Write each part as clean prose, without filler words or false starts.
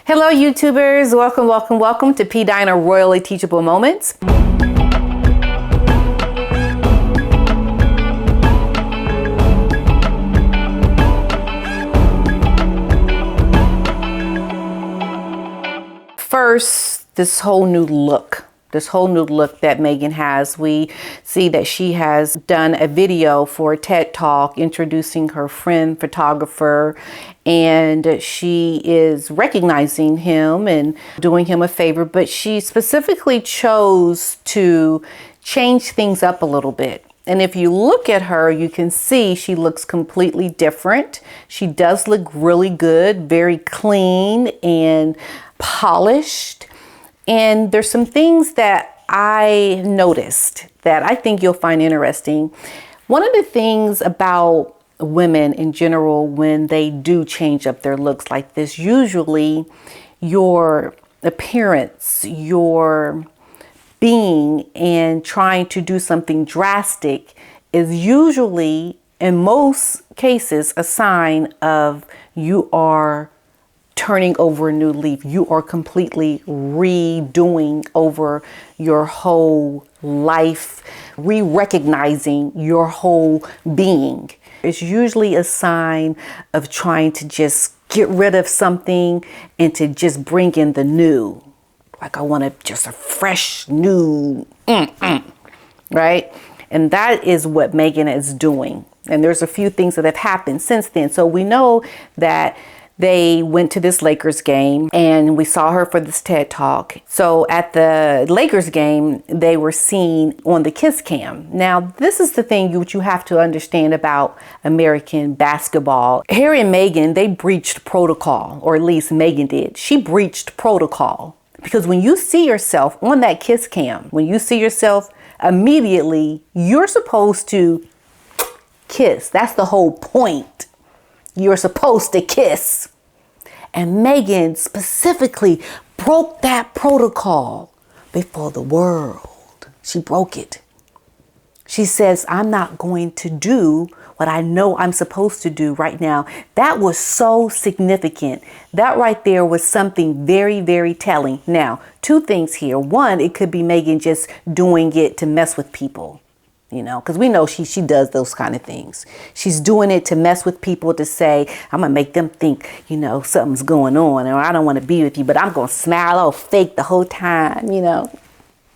Hello, YouTubers. Welcome to PDINA Royally Teachable Moments. First, this whole new look that Meghan has. We see that she has done a video for a TED Talk introducing her friend photographer, and she is recognizing him and doing him a favor, but she specifically chose to change things up a little bit. And if you look at her, you can see she looks completely different. She does look really good, very clean and polished. And there's some things that I noticed that I think you'll find interesting. One of the things about women in general, when they do change up their looks like this, usually your appearance, your being, and trying to do something drastic is usually, in most cases, a sign of you are turning over a new leaf. You are completely redoing over your whole life, re-recognizing your whole being. It's usually a sign of trying to just get rid of something and to just bring in the new. Like, I want just a fresh new, right? And that is what Meghan is doing. And there's a few things that have happened since then. So we know that they went to this Lakers game and we saw her for this TED Talk. So at the Lakers game, they were seen on the kiss cam. Now, this is the thing which you have to understand about American basketball. Harry and Meghan, they breached protocol, or at least Meghan did. She breached protocol because when you see yourself on that kiss cam, when you see yourself immediately, you're supposed to kiss. That's the whole point. You're supposed to kiss. And Meghan specifically broke that protocol before the world. She broke it. She says, I'm not going to do what I know I'm supposed to do right now. That was so significant. That right there was something very, very telling. Now, two things here. One, it could be Meghan just doing it to mess with people. You know, because we know she does those kind of things. She's doing it to mess with people, to say, I'm going to make them think, you know, something's going on, or I don't want to be with you, but I'm going to smile all fake the whole time, you know.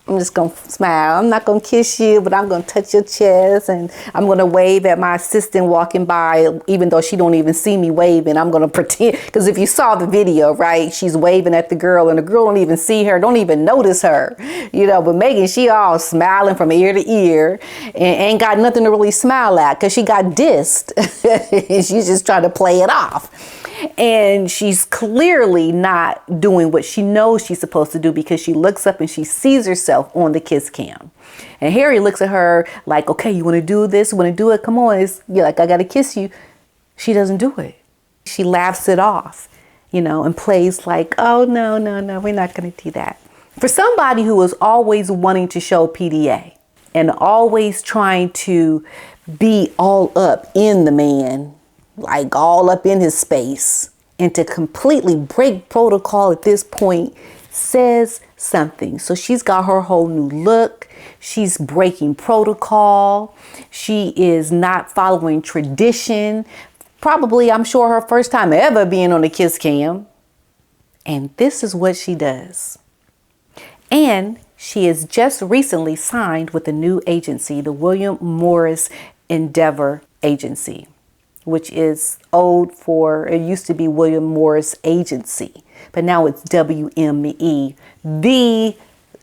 I'm just going to smile. I'm not going to kiss you, but I'm going to touch your chest, and I'm going to wave at my assistant walking by, even though she don't even see me waving. I'm going to pretend, because if you saw the video, right, she's waving at the girl, and the girl don't even see her, don't even notice her, you know. But Meghan, she all smiling from ear to ear and ain't got nothing to really smile at because she got dissed. And she's just trying to play it off. And she's clearly not doing what she knows she's supposed to do, because she looks up and she sees herself on the kiss cam. And Harry looks at her like, okay, you want to do this? You want to do it? Come on. You're like, I got to kiss you. She doesn't do it. She laughs it off, you know, and plays like, oh, no, we're not going to do that. For somebody who is always wanting to show PDA and always trying to be all up in the man, like all up in his space, and to completely break protocol at this point says something. So she's got her whole new look. She's breaking protocol. She is not following tradition. Probably, I'm sure, her first time ever being on a kiss cam. And this is what she does. And she has just recently signed with a new agency, the William Morris Endeavor Agency, which is old for, it used to be William Morris Agency, but now it's WME, the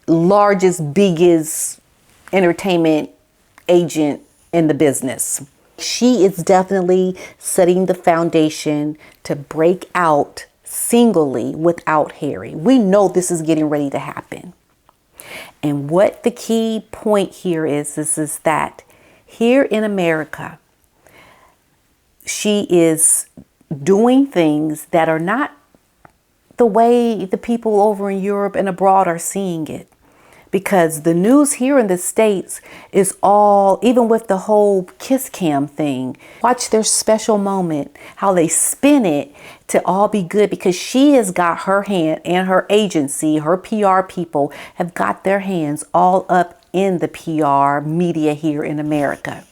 largest, biggest entertainment agent in the business. She is definitely setting the foundation to break out singly without Harry. We know this is getting ready to happen. And what the key point here is that here in America, she is doing things that are not the way the people over in Europe and abroad are seeing it. Because the news here in the States is all, even with the whole kiss cam thing, watch their special moment, how they spin it to all be good, because she has got her hand, and her agency, her PR people have got their hands all up in the PR media here in America.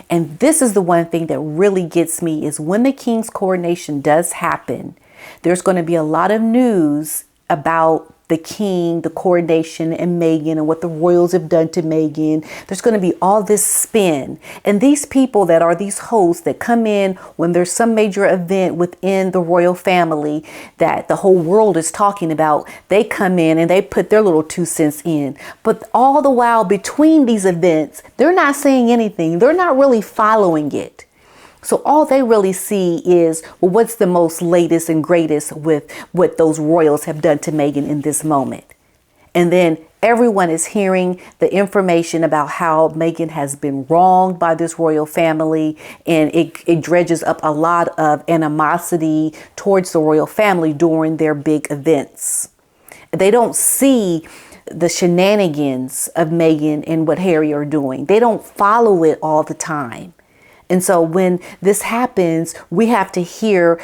And this is the one thing that really gets me, is when the king's coronation does happen, there's going to be a lot of news about the king, the coronation, and Meghan, and what the royals have done to Meghan. There's going to be all this spin. And these people that are these hosts that come in when there's some major event within the royal family that the whole world is talking about, they come in and they put their little 2 cents in. But all the while between these events, they're not saying anything. They're not really following it. So all they really see is, well, what's the most latest and greatest with what those royals have done to Meghan in this moment. And then everyone is hearing the information about how Meghan has been wronged by this royal family. And it dredges up a lot of animosity towards the royal family during their big events. They don't see the shenanigans of Meghan and what Harry are doing. They don't follow it all the time. And so when this happens, we have to hear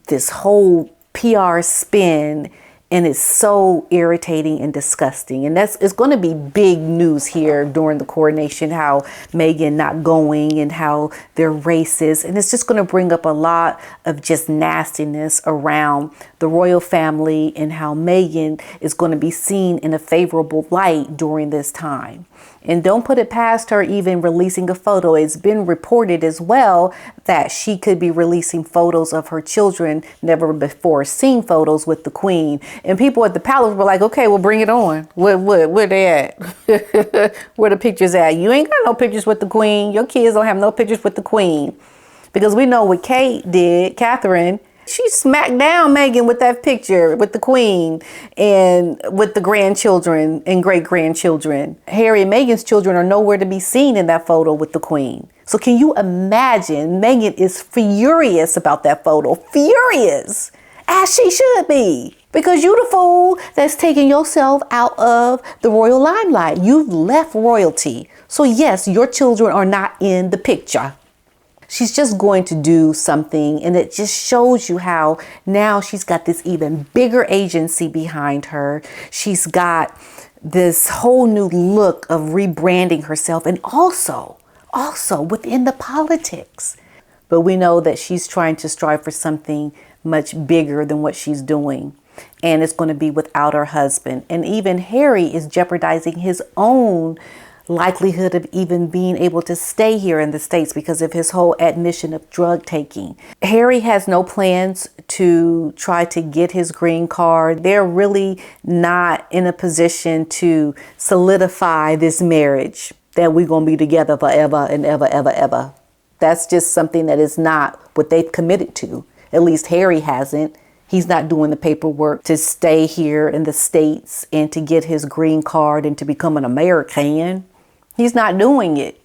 this whole PR spin, and it's so irritating and disgusting. And it's going to be big news here during the coronation, how Meghan not going and how they're racist. And it's just going to bring up a lot of just nastiness around the royal family, and how Meghan is going to be seen in a favorable light during this time. And don't put it past her even releasing a photo. It's been reported as well that she could be releasing photos of her children, never before seen photos with the queen. And people at the palace were like, okay, well, bring it on. Where they at? Where the pictures at? You ain't got no pictures with the queen. Your kids don't have no pictures with the queen. Because we know what Kate did, Catherine. She smacked down Meghan with that picture with the queen and with the grandchildren and great-grandchildren. Harry and Meghan's children are nowhere to be seen in that photo with the queen. So can you imagine? Meghan is furious about that photo. Furious. As she should be. Because you the fool that's taking yourself out of the royal limelight. You've left royalty. So yes, your children are not in the picture. She's just going to do something, and it just shows you how now she's got this even bigger agency behind her. She's got this whole new look of rebranding herself, and also within the politics. But we know that she's trying to strive for something much bigger than what she's doing. And it's going to be without her husband. And even Harry is jeopardizing his own likelihood of even being able to stay here in the States because of his whole admission of drug taking. Harry has no plans to try to get his green card. They're really not in a position to solidify this marriage that we're going to be together forever and ever, ever, ever. That's just something that is not what they've committed to. At least Harry hasn't. He's not doing the paperwork to stay here in the States and to get his green card and to become an American. He's not doing it.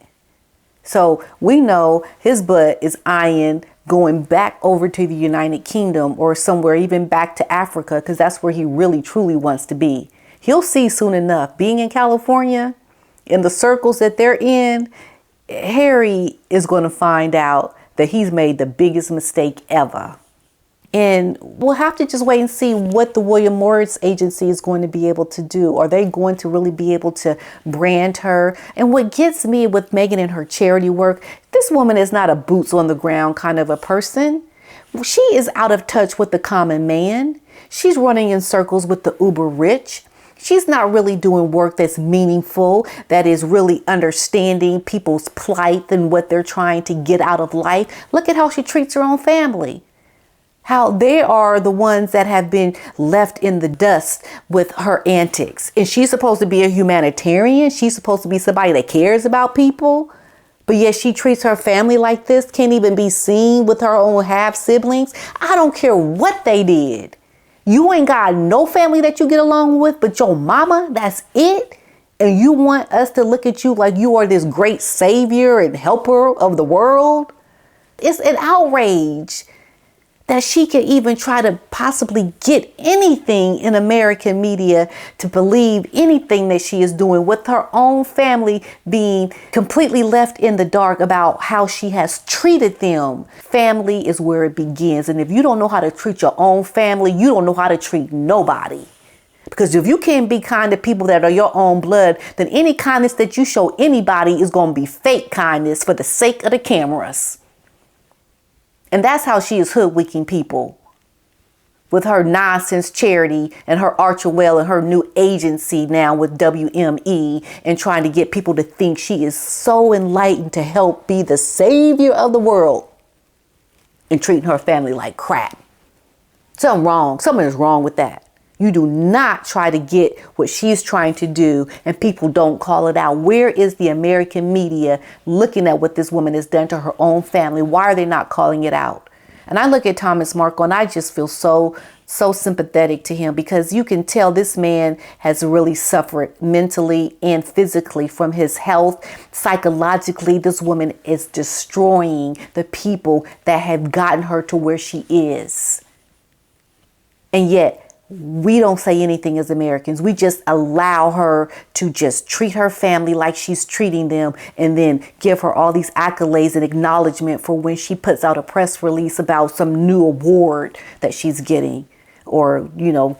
So we know his butt is eyeing going back over to the United Kingdom or somewhere, even back to Africa, because that's where he really truly wants to be. He'll see soon enough. Being in California, in the circles that they're in, Harry is going to find out that he's made the biggest mistake ever. And we'll have to just wait and see what the William Morris agency is going to be able to do. Are they going to really be able to brand her? And what gets me with Meghan and her charity work, this woman is not a boots on the ground kind of a person. She is out of touch with the common man. She's running in circles with the uber rich. She's not really doing work that's meaningful, that is really understanding people's plight and what they're trying to get out of life. Look at how she treats her own family. How they are the ones that have been left in the dust with her antics. And she's supposed to be a humanitarian. She's supposed to be somebody that cares about people. But yet she treats her family like this, can't even be seen with her own half siblings. I don't care what they did. You ain't got no family that you get along with but your mama. That's it. And you want us to look at you like you are this great savior and helper of the world? It's an outrage that she could even try to possibly get anything in American media to believe anything that she is doing, with her own family being completely left in the dark about how she has treated them. Family is where it begins. And if you don't know how to treat your own family, you don't know how to treat nobody. Because if you can't be kind to people that are your own blood, then any kindness that you show anybody is going to be fake kindness for the sake of the cameras. And that's how she is hoodwinking people, with her nonsense charity and her Archewell and her new agency now with WME, and trying to get people to think she is so enlightened to help be the savior of the world, and treating her family like crap. Something wrong. Something is wrong with that. You do not try to get what she's trying to do and people don't call it out. Where is the American media looking at what this woman has done to her own family? Why are they not calling it out? And I look at Thomas Markle and I just feel so sympathetic to him, because you can tell this man has really suffered mentally and physically from his health. Psychologically, this woman is destroying the people that have gotten her to where she is. And yet, we don't say anything as Americans. We just allow her to just treat her family like she's treating them, and then give her all these accolades and acknowledgement for when she puts out a press release about some new award that she's getting. Or,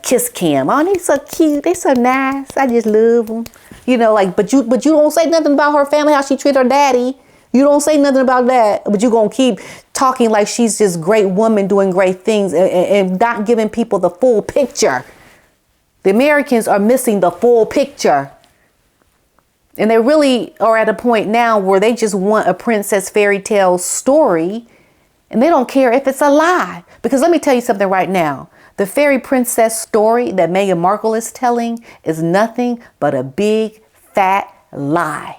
kiss cam. Oh, they so cute. They so nice. I just love them. But you don't say nothing about her family, how she treat her daddy. You don't say nothing about that, but you're going to keep talking like she's this great woman doing great things, and not giving people the full picture. The Americans are missing the full picture. And they really are at a point now where they just want a princess fairy tale story, and they don't care if it's a lie. Because let me tell you something right now. The fairy princess story that Meghan Markle is telling is nothing but a big fat lie.